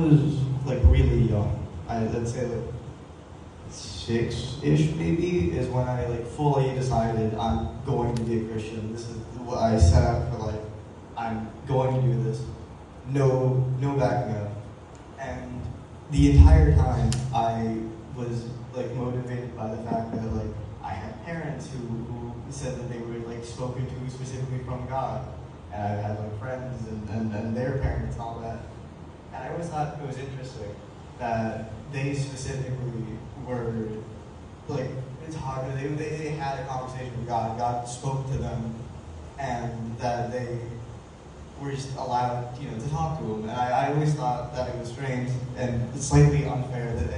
was like really young, I'd say like 6-ish maybe, is when I like fully decided I'm going to be a Christian. This is what I set out for, like, I'm going to do this. No backing up. And the entire time I was like motivated by the fact that like I had parents who said that they were like spoken to specifically from God. And I had like friends and their parents and all that. And I always thought it was interesting that they specifically were like, they had a conversation with God. God spoke to them, and that they were just allowed, to talk to him. And I always thought that it was strange and slightly unfair that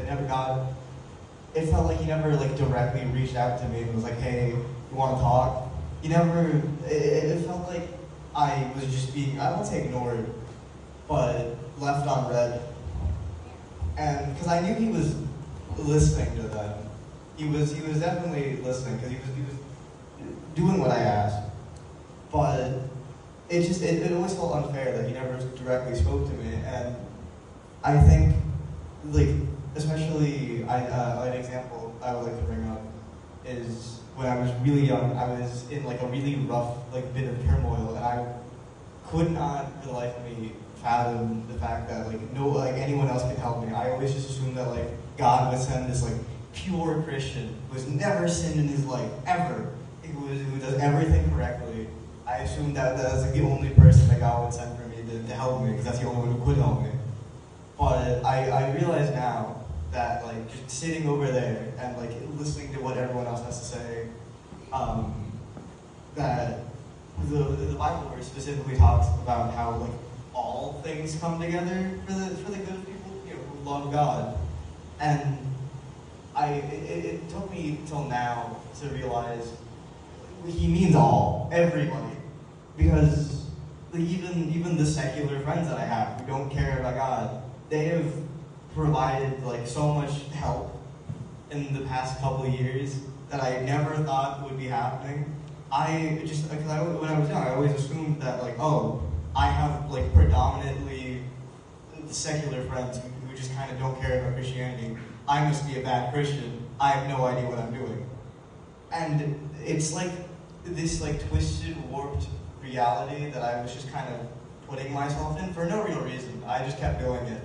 it felt like he never like directly reached out to me and was like, hey, you want to talk? It felt like I was just being, I won't say ignored, but left on red. And because I knew he was listening to them. He was definitely listening, because he was doing what I asked. But it always felt unfair that he never directly spoke to me. And I think, like, especially, an example I would like to bring up is when I was really young, I was in like a really rough like bit of turmoil, and I could not for the life of me fathom the fact that like anyone else could help me. I always just assumed that like God would send this like pure Christian who has never sinned in his life ever, who does everything correctly. I assumed that was like the only person that God would send for me to help me, because that's the only one who could help me. But I realize now that like just sitting over there and like listening to what everyone else has to say, that the Bible verse specifically talks about how like all things come together for the good of people who love God. And it took me till now to realize he means all, everybody, because even the secular friends that I have who don't care about God, they have provided like so much help in the past couple of years that I never thought would be happening. Because when I was young, I always assumed that like, oh, I have like predominantly secular friends who just kind of don't care about Christianity. I must be a bad Christian. I have no idea what I'm doing. And it's like this like twisted, warped reality that I was just kind of putting myself in for no real reason. I just kept doing it.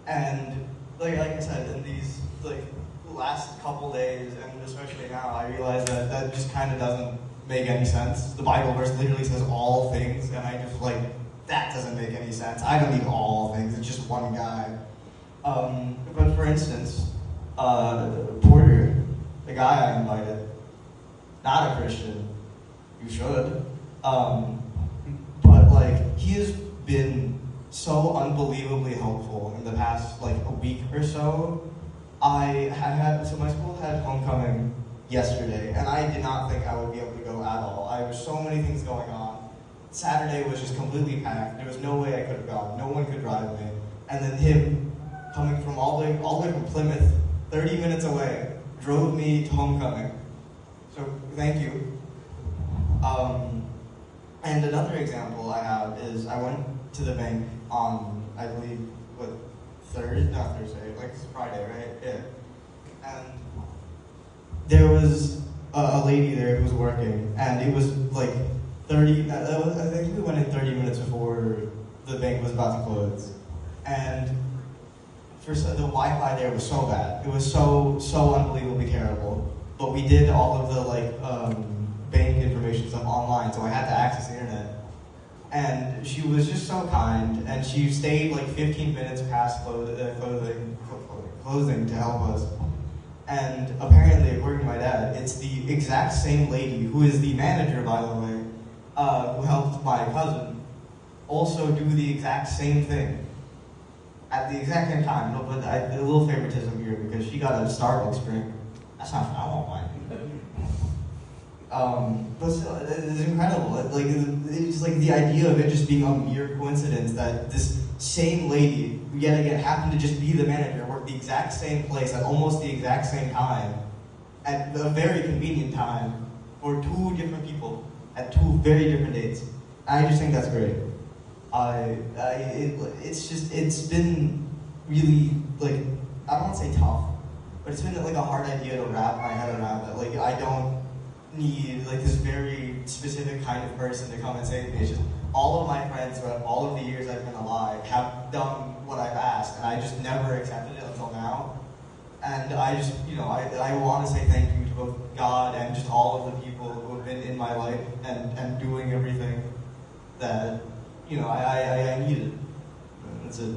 And like I said, in these like last couple days, and especially now, I realize that just kind of doesn't make any sense. The Bible verse literally says all things, and I just like, that doesn't make any sense. I don't need all things, it's just one guy. But for instance, Porter, the guy I invited, not a Christian, you should, but like, he has been so unbelievably helpful in the past like a week or so. So my school had homecoming yesterday, and I did not think I would be able to go at all. There were so many things going on. Saturday was just completely packed. There was no way I could have gone. No one could drive me. And then him, coming from all the way from Plymouth, 30 minutes away, drove me to homecoming. So thank you. And another example I have is I went to the bank on, I believe, Thursday, like it's Friday, right? Yeah. And there was a lady there who was working, and it was like I think we went in 30 minutes before the bank was about to close. And the Wi-Fi there was so bad. It was so unbelievably terrible. But we did all of the bank information stuff online, so I had to access the internet. And she was just so kind, and she stayed like 15 minutes past closing to help us. And apparently, according to my dad, it's the exact same lady, who is the manager, by the way, who helped my cousin, also do the exact same thing at the exact same time. No, but a little favoritism here, because she got a Starbucks drink. That's not, I won't mind. But still, it's incredible. Like, it's like the idea of it just being a mere coincidence that this same lady, yet again, happened to just be the manager, work the exact same place at almost the exact same time, at a very convenient time, for two different people at two very different dates. I just think that's great. It's been really, like, I don't want to say tough, but it's been like a hard idea to wrap my head around that. Like, I don't need like this very specific kind of person to come and say to me. It's just all of my friends throughout all of the years I've been alive have done what I've asked, and I just never accepted it until now. And I just, I want to say thank you to both God and just all of the people who have been in my life and doing everything that, I needed. That's it.